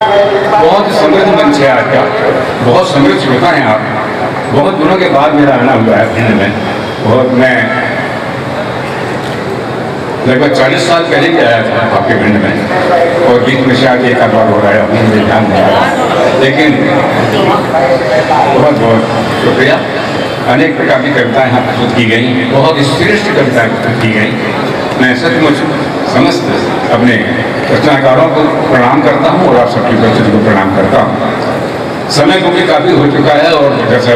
बहुत समृद्ध मंच है आज का, बहुत समृद्ध श्रोता हैं आप। बहुत दिनों के बाद मेरा आना हुआ है भिंड में। बहुत मैं लगभग 40 साल पहले भी आया था आपके भिंड में, और बीच में शायद एक आध बार हो रहा है, अभी मुझे ध्यान नहीं आया, लेकिन बहुत बहुत शुक्रिया। अनेक प्रकार की कविताएं यहाँ प्रस्तुत की गई, बहुत श्रेष्ठ कविताएं प्रस्तुत की गई। मैं सचमुच समस्त अपने रचनाकारों को प्रणाम करता हूँ और आप सबकी उपस्थिति को प्रणाम करता हूँ। समय क्योंकि काफ़ी हो चुका है और जैसा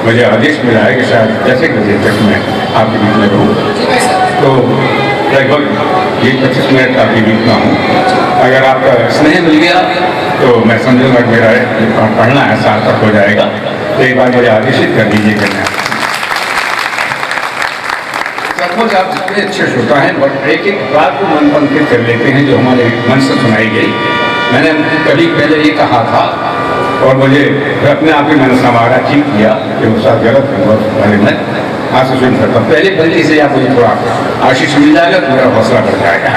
मुझे आदेश मिला है कि शायद जैसे बजे तक मैं आपके बीच में रहूँ, तो लगभग 20-25 मिनट आपके बीच में हूँ। अगर आपका स्नेह मिल गया तो मैं समझूंगा कि मेरा पढ़ना है सार्थक हो जाएगा। तो एक बार मुझे आदेशित कर दीजिए करना। सचमुच आप जितने अच्छे श्रोता हैं, बट एक एक बात को मन पंकित कर लेते हैं जो हमारे मन से सुनाई गई। मैंने कभी पहले ये कहा था और मुझे अपने आप ही मैंने संवारा ठीक किया कि वो साथ गलत हुआ, मैं आज से सुन सकता हूँ। पहले पहले इसे आप मुझे थोड़ा आशीष मिल जाएगा तो मेरा हौसला बढ़ जाएगा।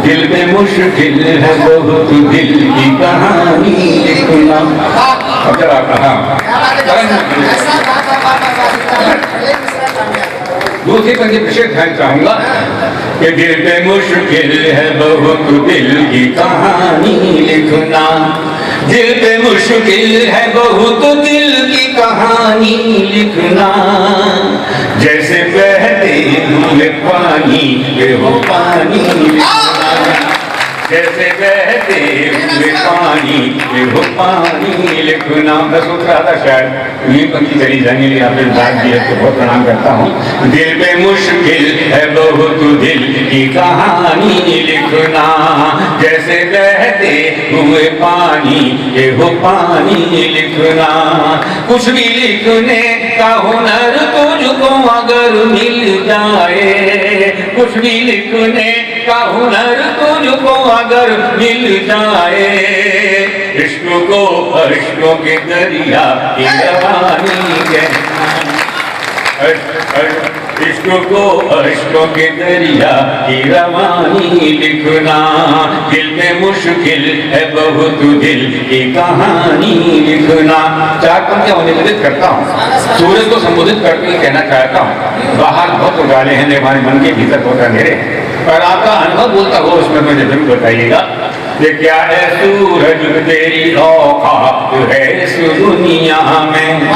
दिल में मुश्किल है बहुत दिल की कहानी लिखना। अब जरा कहा दूसरी पंक्ति विशेष ध्यान चाहूंगा कि दिल पे मुश्किल है बहुत दिल की कहानी लिखना। दिल पे मुश्किल है बहुत दिल की कहानी लिखना। जैसे बहते हुए पानी पे वो पानी लिखना। जैसे बहते हुए पानी पे वो पानी लिखना। मैं सोच रहा था शायद ये पंक्ति चली जाएंगे, लेकिन आपने दाद दिया तो बहुत प्रणाम करता हूँ। दिल पे मुश्किल है बहुत दिल की कहानी लिखना। जैसे बहते हुए पानी पे वो पानी लिखना। कुछ भी लिखने का हुनर तुझको अगर मिल जाए, कुछ भी लिखने का हुनर तुझको अगर मिल जाए, इश्क़ को इश्क़ों के दरिया की रवानी कहना। इश्क़ को इश्क़ों के दरिया की रवानी लिखना। दिल में मुश्किल है बहुत दिल की कहानी लिखना। चार पंक्तियां निवेदित करता हूँ, सूरज को संबोधित करके कहना चाहता हूँ। बाहर बहुत उजाले हैं, हमारे मन के भीतर बहुत अंधेरे हैं, पर आपका अनुभव बोलता हो उसमें मुझे जरूर बताइएगा। ये क्या है सूरज तेरी औकात है इस दुनिया में।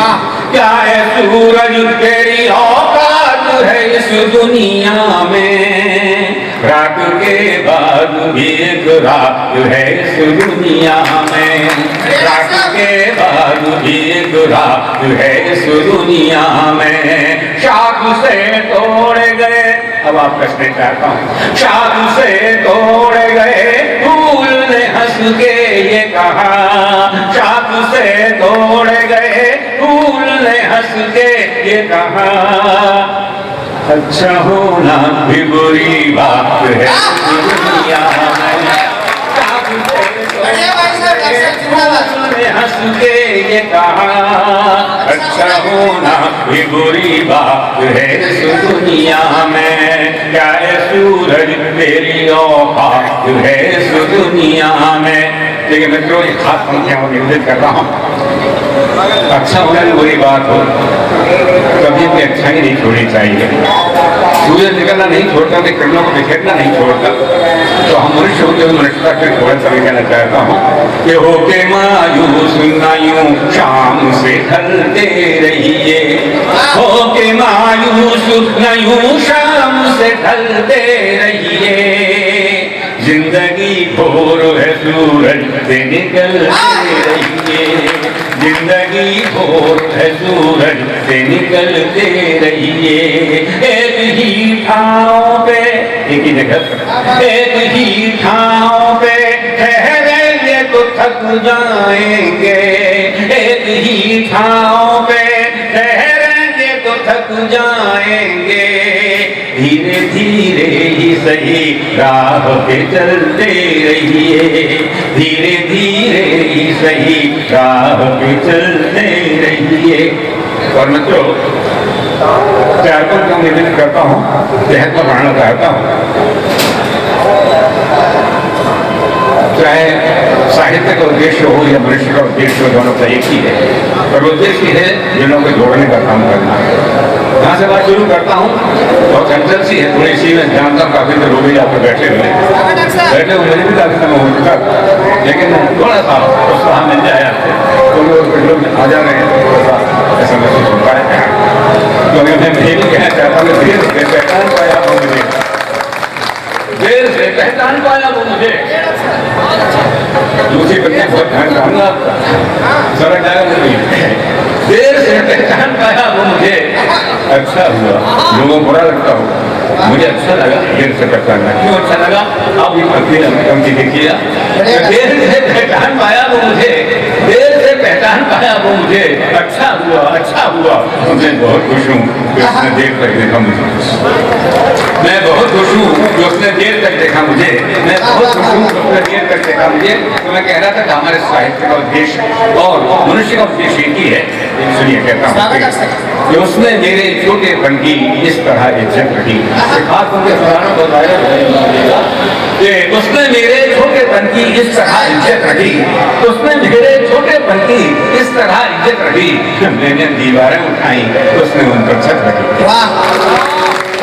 क्या है सूरज तेरी औकात है इस दुनिया में। रात के बाद भी एक रात है इस दुनिया में। रात के बाद भी एक रात है इस दुनिया में। शाख से तोड़े गए, अब आप कसने चाहता हूँ। शाख से तोड़े गए फूल ने हंस के ये कहा। शाख से तोड़े गए फूल ने हंस के ये कहा। अच्छा होना भी बुरी बात है दुनिया में। शाख से तोड़े गए फूल ने हंस के ये कहा। अच्छा होना भी बुरी बात है इस दुनिया में। क्या है सूरज तेरी औकात है इस दुनिया में। लेकिन मैं जो खास पंक्तियां निवेदित कर रहा हूँ, अच्छा होना भी बुरी बात हो, कभी भी अच्छाई नहीं छोड़नी चाहिए। सूरज निकलना नहीं छोड़ता, किरणों को बिखेरना नहीं छोड़ता। तो हम मनुष्य होते हुए मनुष्यता के थोड़ा सा कहना चाहता हूँ कि होके मायूस ना यूं शाम से ढलते रहिए। होके मायूस ना यूं शाम से ढलते रहिए। जिंदगी भोर है सूरज से निकलते रहिए। जिंदगी भोर है सूरज से निकलते रहिए। एक ही ठाव पे, एक ही जगह, एक ही ठाव पे ठहरेंगे तो थक जाएंगे। एक ही ठाव पे ठहरेंगे तो थक जाएंगे। धीरे धीरे ही सही राह पे चलते रहिए। धीरे धीरे ही सही राह पे चलते रहिए। और मित्रों, चार को निवेदन करता हूँ, तहत में बढ़ाना चाहता हूँ। चाहे साहित्य का उद्देश्य हो या मनुष्य का उद्देश्य हो, दोनों का एक ही है। और उद्देश्य है दिलों को जोड़ने का काम करना। यहाँ से बात शुरू करता हूँ। बहुत हलचल सी है थोड़ी सी, मैं जानता हूँ काफी तो लोग यहाँ पर बैठे हुए मुझे भी काफी समय हो चुका, लेकिन थोड़ा सा उत्साह मिल जाए आपसे तो लोग आ जा रहे हैं, थोड़ा सा ऐसा महसूस होता है। तो मैं ये भी कहना चाहता हूँ, देर से पहचान पाया वो मुझे, देर से पहचान पाया वो मुझे। दूसरी बच्चे बहुत ध्यान रहूंगा, समझ जाएगा मुझे। देर से पहचान पाया वो मुझे, अच्छा हुआ। लोगों को बुरा लगता हो, मुझे अच्छा लगा देर से पहचानना। क्यों अच्छा लगा? आप ये पंक्ति देखिएगा, देर से पहचान पाया वो मुझे, देर से पहचान पाया वो मुझे, अच्छा हुआ, अच्छा हुआ। मैं बहुत खुश हूँ कि उसने देर तक देखा मुझे, मैं बहुत खुश हूँ कि उसने देर तक देखा मुझे, मैं बहुत खुश हूँ कि उसने देर तक देखा मुझे। तो मैं कह रहा था कि हमारे साहित्य का उद्देश्य और मनुष्य का उद्देश्य एक ही है। सुनिए, कहता हूँ कि उसने मेरे छोटेपन की इस तरह इज्जत रखी। खास उनके पुराणों को कि उसने मेरे छोटेपन की इस तरह इज्जत रखी, उसने मेरे छोटेपन की इस तरह इज्जत रखी। मैंने दीवारें उठाई, उसने उन पर छत रखी।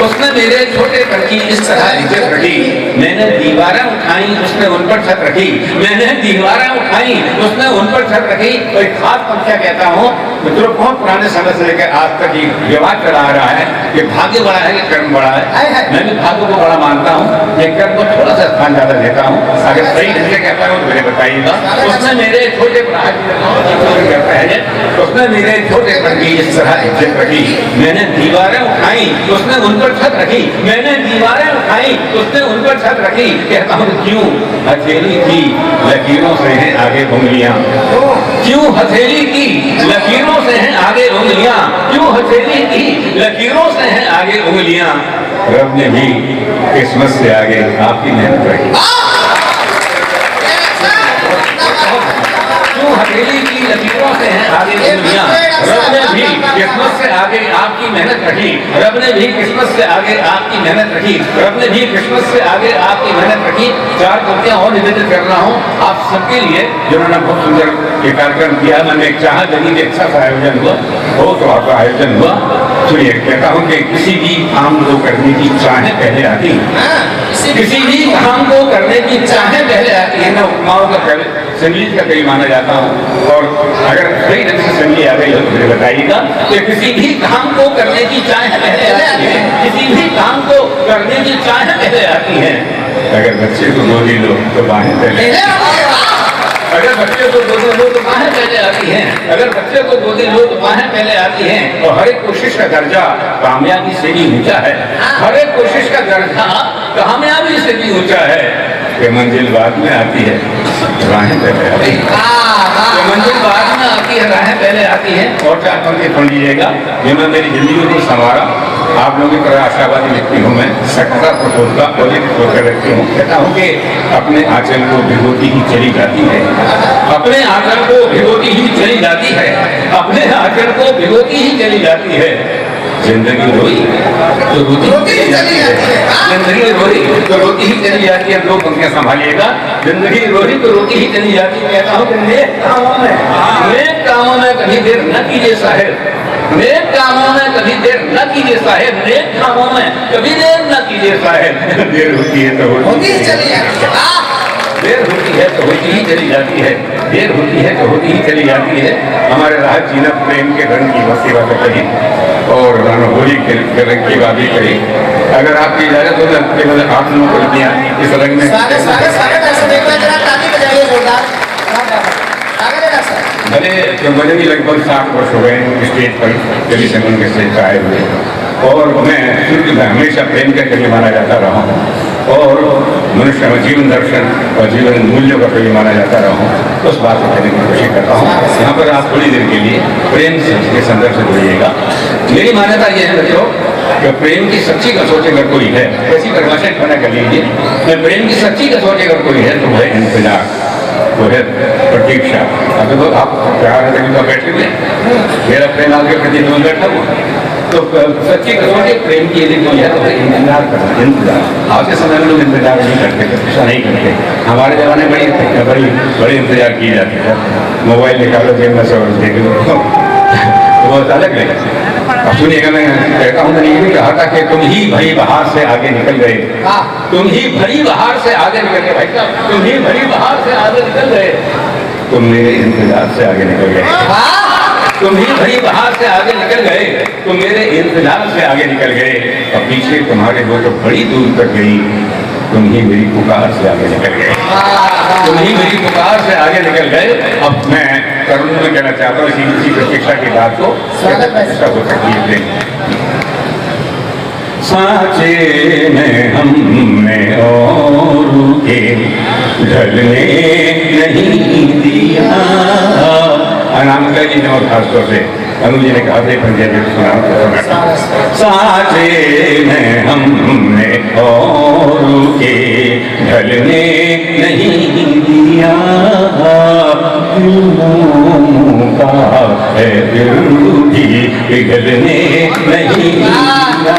उसने मेरे छोटेपन की इस तरह इज्जत रखी, मैंने दीवारें उठाई, उसने उन पर छत रखी। मैंने दीवारें उठाई, उसने उन पर छत रखी। कोई खास पर क्या कहता हूँ मित्रों, बहुत पुराने समय से लेकर आज तक ये विवाद चला आ रहा है कि भाग्य बड़ा है कि कर्म बड़ा है। मैं भी भाग्य को बड़ा मानता हूँ, लेकिन कर्म को थोड़ा सा स्थान ज्यादा देता हूँ। अगर सही ढंग से कहता हूँ तो मुझे बताइएगा। उसने मेरे छोटे कहता है, उसने मेरे छोटेपन की इस तरह इज्जत रखी, मैंने दीवारें उठाई, उसने उन पर छत रखी। मैंने दीवारें उठाई, उसने उन पर छत रखी। कहता हूँ क्यों हथेली की लकीरों से हैं आगे उंगलियां, क्यों हथेली की लकीरों से हैं आगे उंगलियां, क्यों हथेली की लकीरों से हैं आगे उंगलियां। रब ने भी किस्मत से आगे आपकी मेहनत रखी। क्यों हथेली की लकीरों से हैं आगे उंगलियां, रब ने भी किस्मत से आगे आपकी मेहनत रखी। रब ने भी किस्मत से आगे आपकी मेहनत रखी। रब ने भी किस्मत से आगे आपकी मेहनत रखी। चार पंक्तियां और निवेदित कर रहा हूँ आप सबके लिए, जिन्होंने बहुत सुंदर ये कार्यक्रम किया। मैंने एक चाह लगी कि अच्छा सा आयोजन हुआ, बहुत आपका आयोजन हुआ। सुनिए, कहता हूँ कि किसी भी काम को करने की चाहें पहले आती है, किसी भी काम को करने की चाहें पहले आती है। मैं उपमाओं का संगीत का कहीं माना जाता हूँ, और अगर सही ढंग से संगीत आ गई हो तो मुझे बताइएगा कि किसी भी काम को करने की चाहें पहले आती है, किसी भी काम को करने की चाहें पहले आती है। अगर बच्चे को गोदी लो तो बाहें पहले, अगर बच्चे को गोदी लो तो बाहें पहले आती हैं, अगर बच्चे को गोदी लो तो बाहें पहले आती हैं। और हर एक कोशिश का दर्जा कामयाबी से भी ऊंचा है, हर एक कोशिश का दर्जा कामयाबी से भी ऊंचा है। कि मंजिल बाद में आती है, राहें पहले आती है। तो मंजिल बाद में आती है, राहें पहले आती हैं। और चार पंक्ति सुन लीजिएगा, जिन्होंने मेरी जिंदगी को संवारा। आप लोगों की तरह आशावादी व्यक्ति हूँ मैं, सकता प्रबोधता सोचकर रखती हूँ। कहता हूँ कि अपने आंचल को भिगोती ही चली जाती है, अपने आंचल को भिगोती ही चली जाती है, अपने आंचल को भिगोती ही चली जाती है। जिंदगी रोई तो रोती ही चली जाती है, जिंदगी रोई तो रोती ही चली जाती है। दो पंक्तियां संभालिएगा, जिंदगी रोई तो रोती ही चली जाती है। कहता हूँ कि नेक कामों में कभी देर न कीजिए साहिब, नेक कामों में कभी देर न कीजिए साहिब, नेक कामों में कभी देर न कीजिए साहिब। देर होती है तो होती ही चली जाती है, देर होती है तो होती ही चली जाती है, देर होती है तो होती ही चली जाती है। हमारे राहत जी ने प्रेम के रंग की बसी बात कही और होली के रंग की बात भी कही। अगर आपकी इजाजत हो तो केवल आप लोगों को दिया इस रंग में भले तो मुझे भी लगभग 60 वर्ष हो गए स्टेज पर कभी संगम के स्टेज पर आए हुए, और मैं शुरू में हमेशा प्रेम के कभी माना जाता रहा हूँ, और मनुष्य में जीवन दर्शन और जीवन मूल्यों का कभी माना जाता रहा हूँ। उस बात को कहने की कोशिश करता हूँ। यहाँ पर आप थोड़ी देर के लिए प्रेम के संदर्भ से जुड़िएगा। मेरी मान्यता यह है बच्चों कि प्रेम की सच्ची कसौटी अगर कोई है, ऐसी परिभाषा बना कर लीजिए, प्रेम की सच्ची कसौटी अगर कोई है तो वह इंतजार, वो है प्रतीक्षा। अभी तो आप प्यार है तो बैठे हुए, मेरा प्रेम आपके प्रति तो बैठा हुआ, तो सच्ची कसौटी प्रेम की यदि कोई है तो इंतजार करना, इंतजार। आज के समय में लोग इंतजार नहीं करते, प्रतीक्षा नहीं करते। हमारे जमाने में बड़ी इंतजार की जाती है। मोबाइल निकालो जेब में से और देख लो तो बहुत अलग है। अब सुनिएगा, मैं कहता हूँ, मैंने ये भी कहा था कि तुम ही भरी बहार से आगे निकल गए, तुम ही भरी बहार से आगे निकल गए, भाई साहब तुम ही भरी बहार से आगे निकल गए, तुम मेरे इंतजार से आगे निकल गए, तुम ही भरी बहार से आगे निकल गए, तुम मेरे इंतजार से आगे निकल गए। और पीछे तुम्हारे वो तो बड़ी दूर तक गई, तुम ही मेरी पुकार से आगे निकल गए, तुम ही मेरी पुकार से आगे निकल गए। अब मैं करुण में कहना चाहता हूँ इसी प्रतीक्षा की बात को, हो सकती है। सांचे में हमने और के ढलने नहीं दिया। अनामिका जी ने और खासतौर से अनु जी ने कहा था पंजा जी सुना, सांचे में हमने और के ढलने नहीं दिया, का है दिल भी पिघलने नहीं दिया,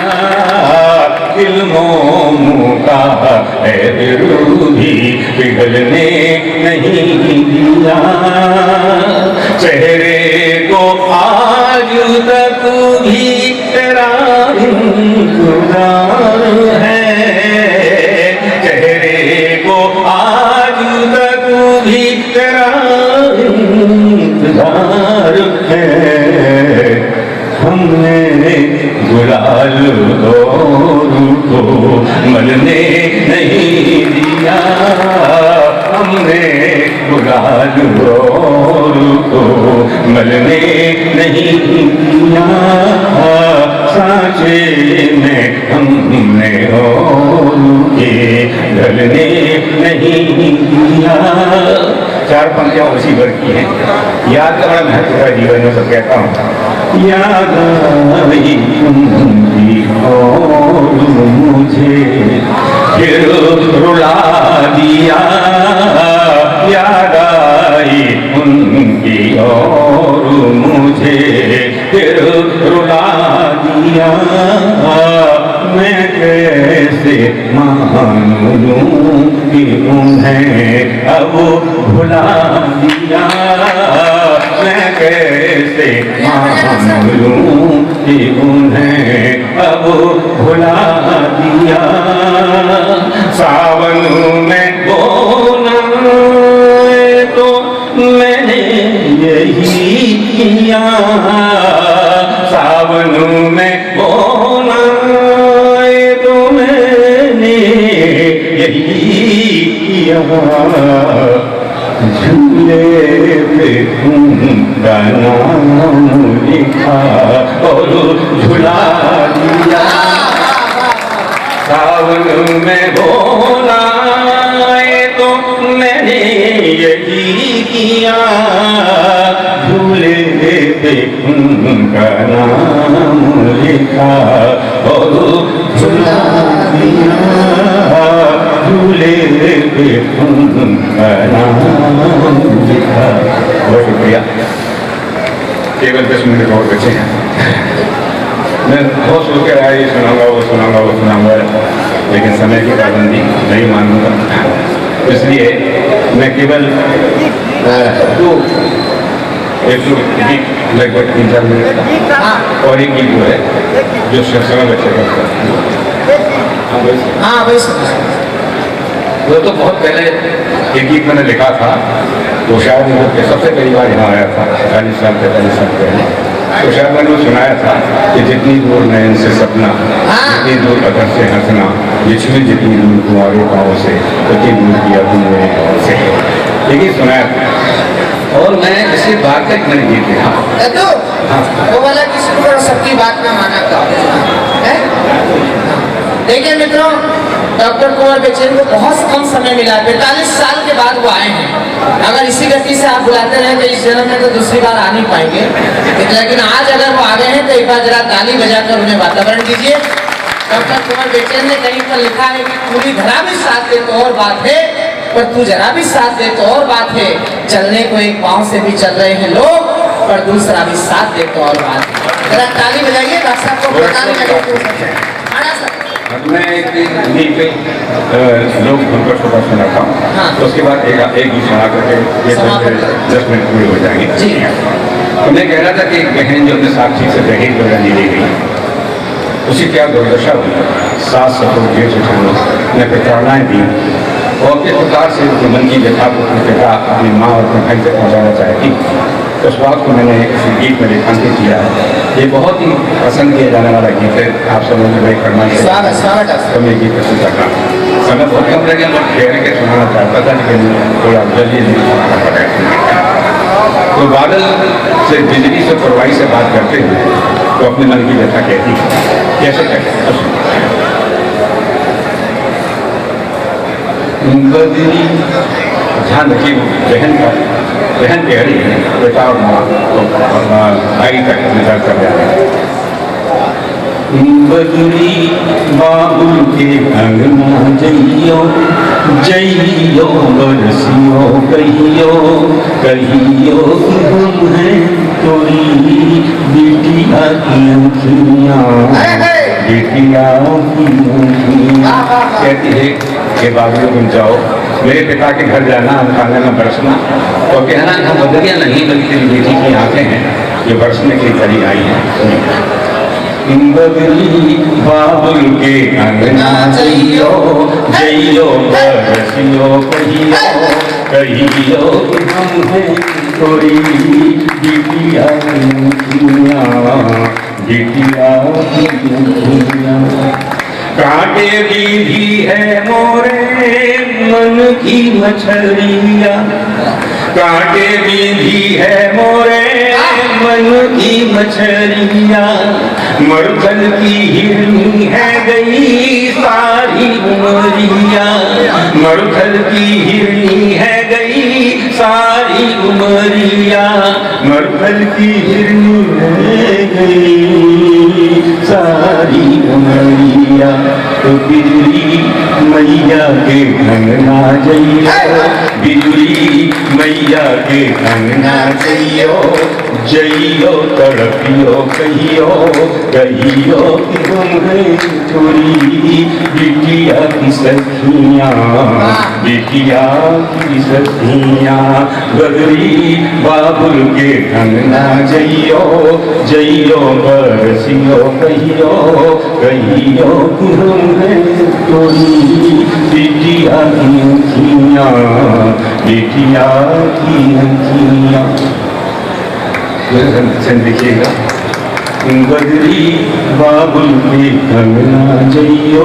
फिल्मों का है दिल भी पिघलने नहीं दिया। चेहरे को आज तक भी तेरा इंतजार है, चेहरे को आज तक भी तेरा इंतजार है। हमने गुलाल और को मलने नहीं दिया, हमने गुलाल और को मलने नहीं दिया, सांचे में हमने और के ढलने नहीं दिया। चार पंक्तियां उसी वर्ग की हैं। याद का बड़ा महत्व है जीवन में, सब कहता हूँ। याद आई उनकी और मुझे फिर रुला दिया, याद आई उनकी और मुझे फिर रुला दिया। मैं कैसे मान लूं कि उन्हें अब भुला दिया, मैं कैसे मान लूं कि उन्हें अब भुला दिया। सावन में बोना तो मैंने यही किया, सावन में बोना तो मैंने यही किया। झूले पे उनका नाम लिखा और झुला दिया, सावन में बोला तो मैंने यही किया। झूले पे उनका नाम लिखा और झुला दिया, झूले पे उनका नाम लिखा। बहुत शुक्रिया। केवल 10 मिनट और बचे हैं। मैं बहुत सोच कर आया, ये सुनाऊंगा वो सुनाऊंगा वो सुनाऊंगा, लेकिन समय की पाबंदी नहीं मानूंगा, इसलिए मैं केवल एक गीत लगभग 3-4 मिनट का और एक गीत जो है जो समय बच्चे वो तो बहुत पहले एक गीत मैंने लिखा था, वो शायद मुझे सबसे पहली बार यहाँ आया था 40 साल पहले, तो शायद मैंने वो सुनाया था कि जितनी दूर नयन से सपना, जितनी दूर अगर से हंसना, जिसमें जितनी दूर तुम्हारे पाँव से, उतनी दूर किया तुम मेरे पाँव से, यही सुनाया था। और मैं इसी बात का एक मैंने गीत लिखा, वो वाला किसी को सबकी बात ना माना था। देखिए मित्रों, डॉक्टर कुंवर बेचैन को बहुत कम समय मिला, 45 साल के बाद वो आए हैं। अगर इसी गति से आप बुलाते रहे तो इस जन्म में तो दूसरी बार आ नहीं पाएंगे, लेकिन आज अगर वो आ गए हैं तो एक बार जरा ताली बजाकर उन्हें वातावरण दीजिए। डॉक्टर कुंवर बेचैन ने कहीं पर लिखा है कि पूरी धरा भी साथ दे तो और बात है, पर तू जरा भी साथ दे तो और बात है। चलने को एक पाँव से भी चल रहे हैं लोग, और दूसरा भी साथ दे तो और बात जरा ताली बजाइए डॉक्टर साहब को बताने लगे तो सबसे खड़ा सर मैं यहीं पे लोग उनको छोटा सुनाता हूँ। हाँ। तो उसके बाद एक भी सुना करके ये समापन। 10 मिनट पूरे हो जाएंगे। जी। तो मैं कह रहा था कि एक बहन जो अपने साक्षी से दहेज वगैरह नहीं ले गई, उसकी क्या दुर्दशा हुई। सास ससुर जेठ जेठानी ने प्रताड़नाएं दी और किस प्रकार से उसके मन की व्यथा को अपने पिता अपनी माँ और अपने भाई तक पहुँचाना चाहती। तो उस बात को मैंने इस गीत में रेखांकित किया है। ये बहुत ही पसंद किया जाने वाला गीत है। आप सब लोगों ने फरमाइश स्वागत स्वागत तो मैं गीत पसंद करता हूँ। समय बहुत कम लगे, मैं ठहर के सुनाना चाहता था लेकिन थोड़ा जल्दी सुनाना पड़ा। तो बादल से बिजली से परवाही से बात करते हुए तो अपने मन की व्यथा कहती है। कैसे कहते हैं? बदली ध्यान रखिए, बहन कह रही है, बेटा और माँ तो भाई तक नजर कर रहे हैं। बदली बाबुल के अंगना जइयो जइयो बरसियो कहियो कहियो कि हम हैं तोरी बिटिया की अंखियाँ बेटिया की अंखियाँ। कहती है कि बाबू तुम जाओ मेरे पिता के घर जाना, अंकाने में बरसना और कहना हम बदलिया नहीं बल्कि तेरी बेटी की आंखें हैं जो बरसने के लिए चली आई हैं। बदली बाबुल के अंगना जइयो जइयो बरसियो कहियो कहियो कि हम हैं तोरी बिटिया की बिटिया की कांटे भी है मोरे मन की मछलिया, कांटे भी है मोरे मन की मछलिया, मरकल की हिरनी है गई सारी उमरिया, मरकल की हिरनी है गई सारी उमरिया, मरकल की हिरनी है गई सारी उमरिया। तो बिजली मैया के अंगना जइयो बिजली मैया के अंगना जइयो जइयो तड़पियो कहियो कहियो कि हम हैं तोरी बिटिया की सखियाँ बिटिया की सखियाँ। बदरी बाबुल के अंगना जइयो जइयो बरसियो कहियो कहियो कि हम हैं तोरी बिटिया की अंखियाँ बिटिया की अंखियाँ। देखिएगा बदरी बाबुल के अंगना जइयो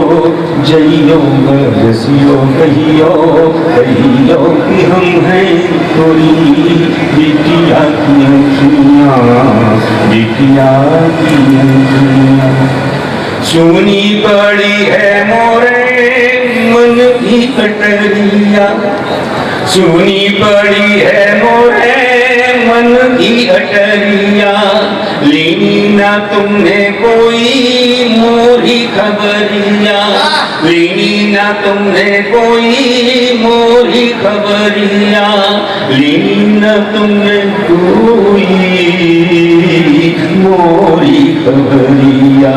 जइयो बरसियो कहियो कहियो कि हम हैं तोरी बिटिया की अंखियाँ बिटिया की अंखियाँ। सुनी पड़ी है मोरे मन की कटरिया, सुनी पड़ी है मोरे मन की अटरिया, लेनी ना तुमने कोई मोरी खबरिया, लेनी ना तुमने कोई मोरी खबरिया, लेनी ना तुमने कोई मोरी खबरिया।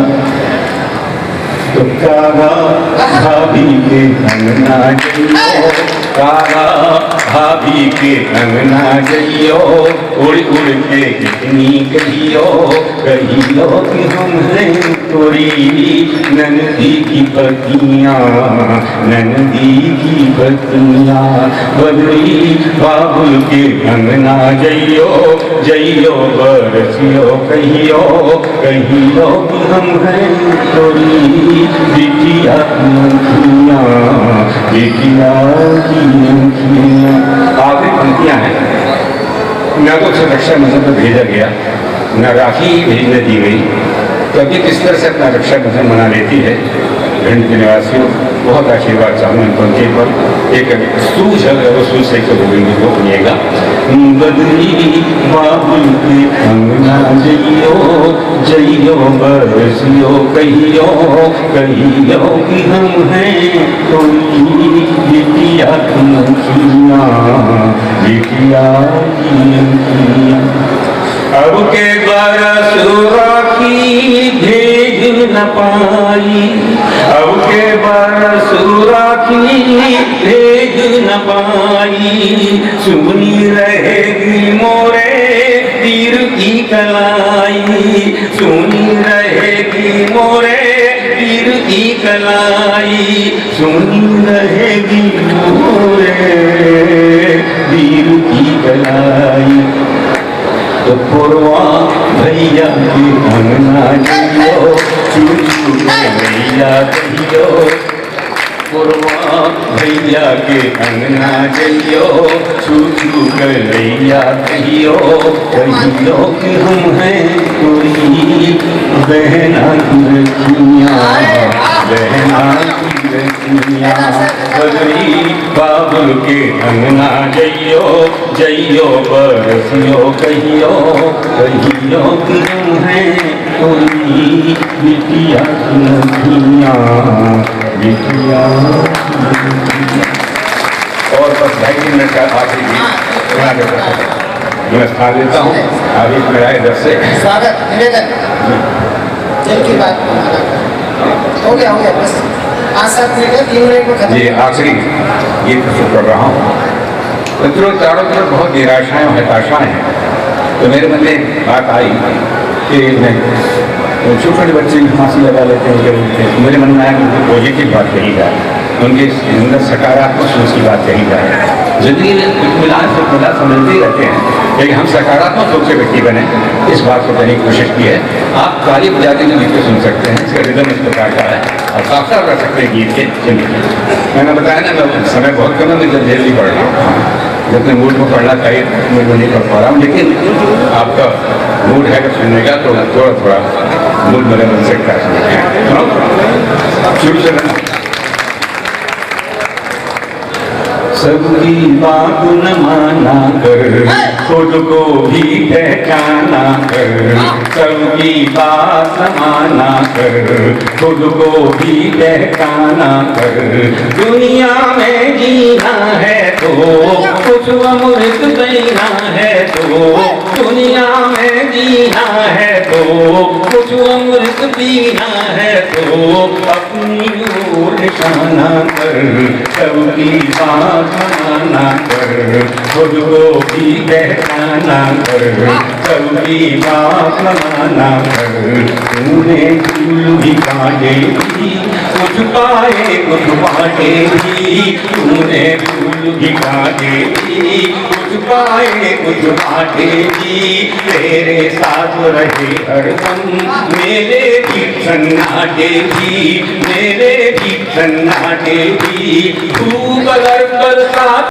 तो कागा भाभी के अंगना जइयो कागा भाभी के अंगना जइयो उड़ उड़ के कितनी कहियो कहियो कि हम हैं तोरी नंदी की पतियाँ नंदी की पतियाँ। बदरी बाबुल के अंगना जइयो जइयो बरसियो कहियो कहियो कि हम हैं तोरी बिटिया की अंखियाँ बिटिया की अंखियाँ। आखिरी पंक्तियाँ हैं। न तो उसे रक्षा बंधन पर भेजा गया न राखी भेजने दी गई, तो अभी किस तरह से अपना रक्षा बंधन मना लेती है। भिंड के निवासियों बहुत आशीर्वाद चाहूँ इन पंक्ति पर। एक सूझ है वो सूझ से बोलेंगे वो सुनिएगा। बदरी बाबुल के अंगना जइयो जइयो बरसियो कहियो कहियो कि हम हैं तोरी बिटिया की अंखियाँ बिटिया की अंखियाँ। के बरस राखी भेज न पाई, अब के बरस राखी भेज न पाई, सुनी रहेगी मोरे तीर की कलाई, सुनी रहेगी मोरे तीर की कलाई, सुनी रहेगी मोरे तीर की कलाई। तो पुरवा भैया की अंगना जइयो, चूचू भैया कहियो, पुरवा भैया के अंगना जइयो, चूचू भैया कहियो, कहियो कि हम हैं कोई बहना की रखियाँ, बहना की रखियाँ। बदरी बाबुल के अंगना जइयो, जइयो बरसियो कहियो, कहियो कि हम हैं कोई बिटिया की रखियाँ, बिटिया। और बस 2.5 मिनट का आखिरी मैं स्थान लेता हूँ। अभी मेरा इधर से स्वागत निवेदन दिल की बात हो गया बस 5-7 मिनट है, 3 मिनट में खत्म। ये आखिरी गीत प्रस्तुत कर रहा हूँ। मित्रों, चारों तरफ बहुत निराशाएं और हताशाएं हैं। तो मेरे मन में एक बात आई कि मैं छोटे छोटे बच्चे भी फांसी लगा लेते हैं, मेरे मन में आया कि उनकी पॉजिटिव बात कही जाए, उनके अंदर सकारात्मक सोच की बात कही जाए। जिंदगी में मिला समझते ही रहते हैं, लेकिन हम सकारात्मक सोच से व्यक्ति बने, इस बात को करने की कोशिश की है। आप ताली बजाते हुए गीत को सुन सकते हैं, इसका रिदम इस प्रकार का है, और साफ साफ रख सकते हैं गीत के सुनिए। मैंने बताया ना, मैं समय बहुत कम है, मैं जब जल्दी पढ़ रहा हूँ, जितने मूड को पढ़ना चाहिए मैं वो नहीं पढ़ पा रहा हूँ, लेकिन आपका मूड है अगर सुनने का तो थोड़ा थोड़ा मूड मेरा बन सकता है। शुरू से सबकी बात न माना कर, खुद को भी पहचाना कर, सबकी बात न माना कर, खुद को भी पहचाना कर। दुनिया में जीना है तो कुछ अमृत देना है, तो दुनिया में जीना है तो कुछ अमृत पीना है, तो अपनी ओर निशाना कर, सबकी बात माना कर, खुद को भी पहचाना कर, सबकी बात माना कर। तूने फूल भी काटे भी, कुछ पाए कुछ बाटे भी, तूने फूल भी काटे भी, कुछ पाए कुछ बाटे भी, तेरे साथ रहे हरदम मेरे भी सन्नाटे भी, मेरे भी सन्नाटे भी। तू बदर बरसात